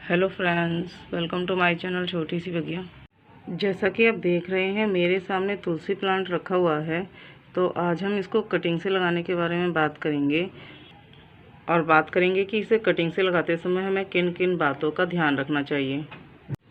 Hello friends, welcome to my channel छोटी सी बगिया। जैसा कि आप देख रहे हैं मेरे सामने तुलसी प्लांट रखा हुआ है। तो आज हम इसको कटिंग से लगाने के बारे में बात करेंगे और बात करेंगे कि इसे कटिंग से लगाते समय हमें किन किन बातों का ध्यान रखना चाहिए।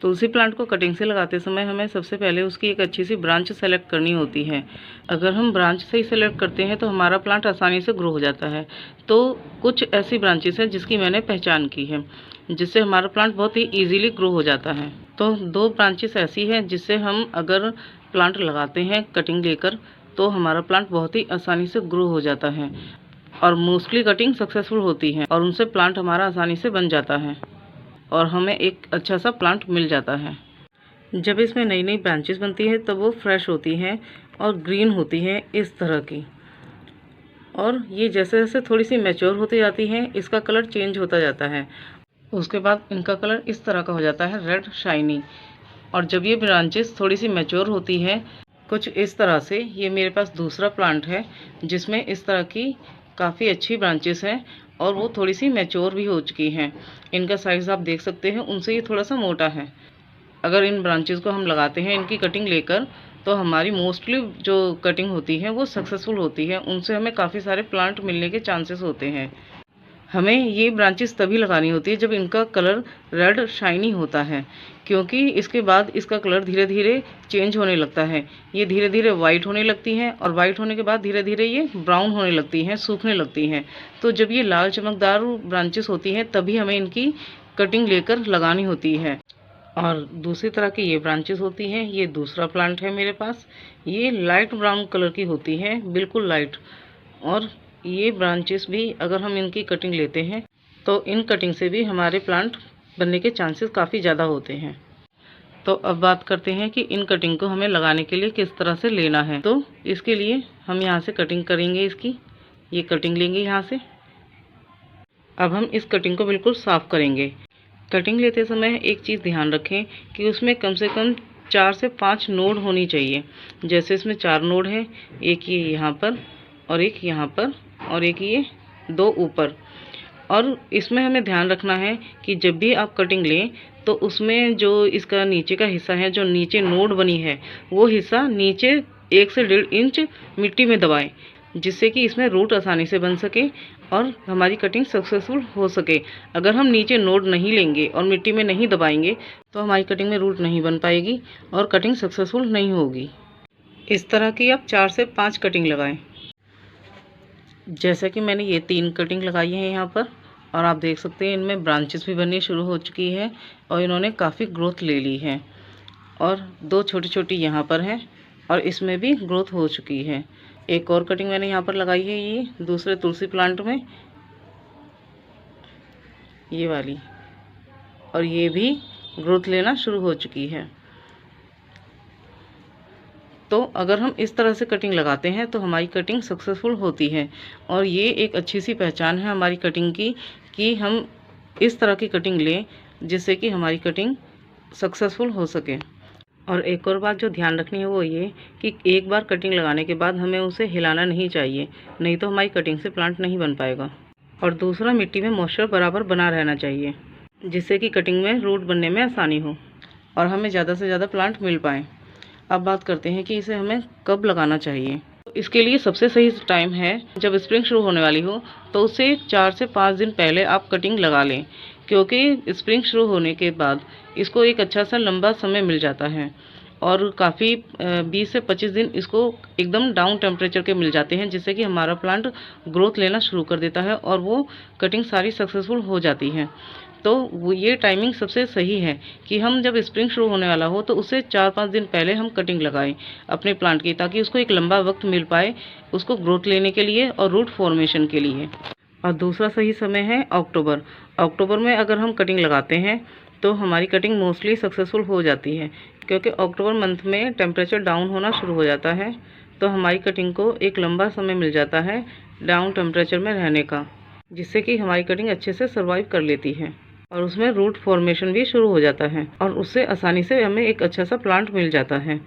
तुलसी प्लांट को कटिंग से लगाते समय हमें सबसे पहले उसकी एक अच्छी सी ब्रांच सेलेक्ट करनी होती है। अगर हम ब्रांच सही सेलेक्ट करते हैं तो हमारा प्लांट आसानी से ग्रो हो जाता है। तो कुछ ऐसी ब्रांचेस हैं जिसकी मैंने पहचान की है, जिससे हमारा प्लांट बहुत ही इजीली ग्रो हो जाता है। तो दो ब्रांचेस ऐसी हैं जिससे हम अगर प्लांट लगाते हैं कटिंग लेकर तो हमारा प्लांट बहुत ही आसानी से ग्रो हो जाता है और मोस्टली कटिंग सक्सेसफुल होती है और उनसे प्लांट हमारा आसानी से बन जाता है और हमें एक अच्छा सा प्लांट मिल जाता है। जब इसमें नई नई ब्रांचेस बनती है तब वो फ्रेश होती हैं और ग्रीन होती हैं इस तरह की। और ये जैसे जैसे थोड़ी सी मैच्योर होती जाती हैं इसका कलर चेंज होता जाता है। उसके बाद इनका कलर इस तरह का हो जाता है, रेड शाइनी। और जब ये ब्रांचेस थोड़ी सी मैच्योर होती है कुछ इस तरह से, ये मेरे पास दूसरा प्लांट है जिसमें इस तरह की काफ़ी अच्छी ब्रांचेस हैं और वो थोड़ी सी मैच्योर भी हो चुकी हैं। इनका साइज़ आप देख सकते हैं, उनसे ये थोड़ा सा मोटा है। अगर इन ब्रांचेस को हम लगाते हैं इनकी कटिंग लेकर तो हमारी मोस्टली जो कटिंग होती है वो सक्सेसफुल होती है। उनसे हमें काफ़ी सारे प्लांट मिलने के चांसेस होते हैं। हमें ये ब्रांचेस तभी लगानी होती है जब इनका कलर रेड शाइनी होता है, क्योंकि इसके बाद इसका कलर धीरे धीरे चेंज होने लगता है। ये धीरे धीरे वाइट होने लगती हैं और वाइट होने के बाद धीरे धीरे ये ब्राउन होने लगती हैं, सूखने लगती हैं। तो जब ये लाल चमकदार ब्रांचेस होती हैं तभी हमें इनकी कटिंग लेकर लगानी होती है। और दूसरी तरह की ये ब्रांचेस होती हैं, ये दूसरा प्लांट है मेरे पास, ये लाइट ब्राउन कलर की होती है, बिल्कुल लाइट। और ये ब्रांचेस भी अगर हम इनकी कटिंग लेते हैं तो इन कटिंग से भी हमारे प्लांट बनने के चांसेस काफ़ी ज़्यादा होते हैं। तो अब बात करते हैं कि इन कटिंग को हमें लगाने के लिए किस तरह से लेना है। तो इसके लिए हम यहाँ से कटिंग करेंगे इसकी, ये कटिंग लेंगे यहाँ से। अब हम इस कटिंग को बिल्कुल साफ़ करेंगे। कटिंग लेते समय एक चीज़ ध्यान रखें कि उसमें कम से कम 4 से 5 नोड होनी चाहिए। जैसे इसमें 4 नोड है, एक ये यहाँ पर और एक यहाँ पर और एक ये 2 ऊपर। और इसमें हमें ध्यान रखना है कि जब भी आप कटिंग लें तो उसमें जो इसका नीचे का हिस्सा है, जो नीचे नोड बनी है, वो हिस्सा नीचे 1 से 1.5 इंच मिट्टी में दबाएं, जिससे कि इसमें रूट आसानी से बन सके और हमारी कटिंग सक्सेसफुल हो सके। अगर हम नीचे नोड नहीं लेंगे और मिट्टी में नहीं दबाएंगे तो हमारी कटिंग में रूट नहीं बन पाएगी और कटिंग सक्सेसफुल नहीं होगी। इस तरह की आप 4 से 5 कटिंग लगाएं। जैसा कि मैंने ये 3 कटिंग लगाई है यहाँ पर और आप देख सकते हैं इनमें ब्रांचेस भी बननी शुरू हो चुकी है और इन्होंने काफ़ी ग्रोथ ले ली है। और 2 छोटी छोटी यहाँ पर हैं और इसमें भी ग्रोथ हो चुकी है। एक और कटिंग मैंने यहाँ पर लगाई है, ये दूसरे तुलसी प्लांट में, ये वाली, और ये भी ग्रोथ लेना शुरू हो चुकी है। तो अगर हम इस तरह से कटिंग लगाते हैं तो हमारी कटिंग सक्सेसफुल होती है और ये एक अच्छी सी पहचान है हमारी कटिंग की कि हम इस तरह की कटिंग लें जिससे कि हमारी कटिंग सक्सेसफुल हो सके। और एक और बात जो ध्यान रखनी है वो ये कि एक बार कटिंग लगाने के बाद हमें उसे हिलाना नहीं चाहिए, नहीं तो हमारी कटिंग से प्लांट नहीं बन पाएगा। और दूसरा, मिट्टी में मॉइस्चर बराबर बना रहना चाहिए जिससे कि कटिंग में रूट बनने में आसानी हो और हमें ज़्यादा से ज़्यादा प्लांट मिल पाएँ। अब बात करते हैं कि इसे हमें कब लगाना चाहिए। इसके लिए सबसे सही टाइम है जब स्प्रिंग शुरू होने वाली हो, तो उससे 4 से 5 दिन पहले आप कटिंग लगा लें, क्योंकि स्प्रिंग शुरू होने के बाद इसको एक अच्छा सा लंबा समय मिल जाता है और काफ़ी 20 से 25 दिन इसको एकदम डाउन टेम्परेचर के मिल जाते हैं, जिससे कि हमारा प्लांट ग्रोथ लेना शुरू कर देता है और वो कटिंग सारी सक्सेसफुल हो जाती है। तो वो ये टाइमिंग सबसे सही है कि हम जब स्प्रिंग शुरू होने वाला हो तो उससे 4-5 दिन पहले हम कटिंग लगाएं अपने प्लांट की, ताकि उसको एक लंबा वक्त मिल पाए उसको ग्रोथ लेने के लिए और रूट फॉर्मेशन के लिए। और दूसरा सही समय है अक्टूबर। अक्टूबर में अगर हम कटिंग लगाते हैं तो हमारी कटिंग मोस्टली सक्सेसफुल हो जाती है, क्योंकि अक्टूबर मंथ में टेम्परेचर डाउन होना शुरू हो जाता है, तो हमारी कटिंग को एक लंबा समय मिल जाता है डाउन टेम्परेचर में रहने का, जिससे कि हमारी कटिंग अच्छे से सर्वाइव कर लेती है और उसमें रूट फॉर्मेशन भी शुरू हो जाता है और उससे आसानी से हमें एक अच्छा सा प्लांट मिल जाता है।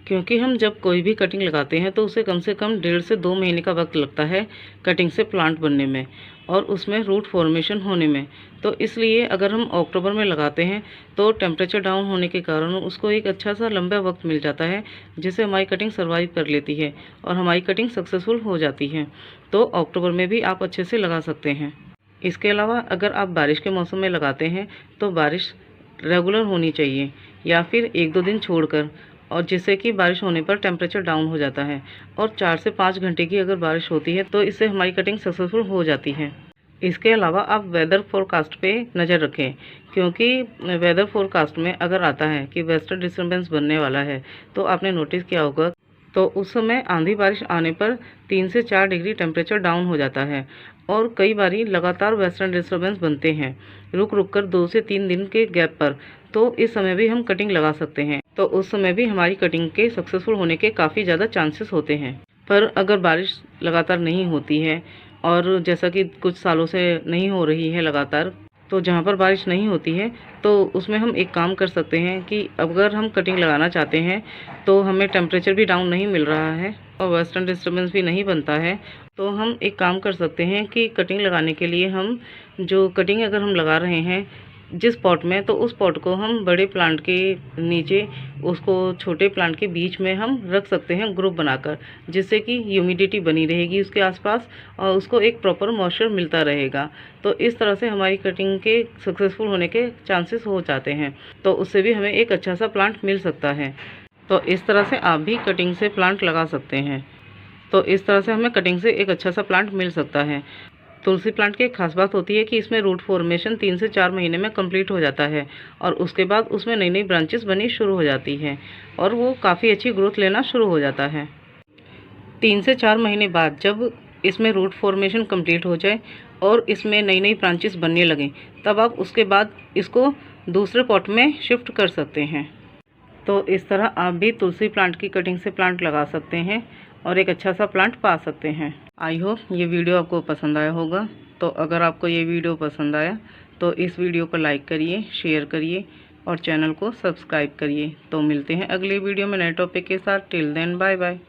क्योंकि हम जब कोई भी कटिंग लगाते हैं तो उसे कम से कम 1.5 से 2 महीने का वक्त लगता है कटिंग से प्लांट बनने में और उसमें रूट फॉर्मेशन होने में। तो इसलिए अगर हम अक्टूबर में लगाते हैं तो टेम्परेचर डाउन होने के कारण उसको एक अच्छा सा लंबा वक्त मिल जाता है, जिससे हमारी कटिंग सर्वाइव कर लेती है और हमारी कटिंग सक्सेसफुल हो जाती है। तो अक्टूबर में भी आप अच्छे से लगा सकते हैं। इसके अलावा अगर आप बारिश के मौसम में लगाते हैं तो बारिश रेगुलर होनी चाहिए या फिर 1-2 दिन छोड़कर, और जिससे कि बारिश होने पर टेम्परेचर डाउन हो जाता है। और 4 से 5 घंटे की अगर बारिश होती है तो इससे हमारी कटिंग सक्सेसफुल हो जाती है। इसके अलावा आप वेदर फोरकास्ट पे नज़र रखें, क्योंकि वेदर फोरकास्ट में अगर आता है कि वेस्टर्न डिस्टर्बेंस बनने वाला है तो आपने नोटिस किया होगा, तो उस समय आंधी बारिश आने पर 3 से 4 डिग्री टेम्परेचर डाउन हो जाता है और कई बारी लगातार वेस्टर्न डिस्टर्बेंस बनते हैं रुक रुक कर 2 से 3 दिन के गैप पर। तो इस समय भी हम कटिंग लगा सकते हैं, तो उस समय भी हमारी कटिंग के सक्सेसफुल होने के काफ़ी ज़्यादा चांसेस होते हैं। पर अगर बारिश लगातार नहीं होती है और जैसा कि कुछ सालों से नहीं हो रही है लगातार, तो जहाँ पर बारिश नहीं होती है तो उसमें हम एक काम कर सकते हैं कि अगर हम कटिंग लगाना चाहते हैं तो हमें टेम्परेचर भी डाउन नहीं मिल रहा है और वेस्टर्न डिस्टर्बेंस भी नहीं बनता है, तो हम एक काम कर सकते हैं कि कटिंग लगाने के लिए हम जो कटिंग अगर हम लगा रहे हैं जिस पॉट में, तो उस पॉट को हम बड़े प्लांट के नीचे, उसको छोटे प्लांट के बीच में हम रख सकते हैं ग्रुप बनाकर, जिससे कि ह्यूमिडिटी बनी रहेगी उसके आसपास और उसको एक प्रॉपर मॉइस्चर मिलता रहेगा। तो इस तरह से हमारी कटिंग के सक्सेसफुल होने के चांसेस हो जाते हैं, तो उससे भी हमें एक अच्छा सा प्लांट मिल सकता है। तो इस तरह से आप भी कटिंग से प्लांट लगा सकते हैं। तो इस तरह से हमें कटिंग से एक अच्छा सा प्लांट मिल सकता है। तुलसी प्लांट की एक खास बात होती है कि इसमें रूट फॉर्मेशन 3 से 4 महीने में कंप्लीट हो जाता है और उसके बाद उसमें नई नई ब्रांचेस बननी शुरू हो जाती हैं और वो काफ़ी अच्छी ग्रोथ लेना शुरू हो जाता है। 3 से 4 महीने बाद जब इसमें रूट फॉर्मेशन कंप्लीट हो जाए और इसमें नई नई ब्रांचेस बनने लगें, तब आप उसके बाद इसको दूसरे पॉट में शिफ्ट कर सकते हैं। तो इस तरह आप भी तुलसी प्लांट की कटिंग से प्लांट लगा सकते हैं और एक अच्छा सा प्लांट पा सकते हैं। आई होप ये वीडियो आपको पसंद आया होगा। तो अगर आपको ये वीडियो पसंद आया तो इस वीडियो को लाइक करिए, शेयर करिए और चैनल को सब्सक्राइब करिए। तो मिलते हैं अगली वीडियो में नए टॉपिक के साथ। Till then bye bye.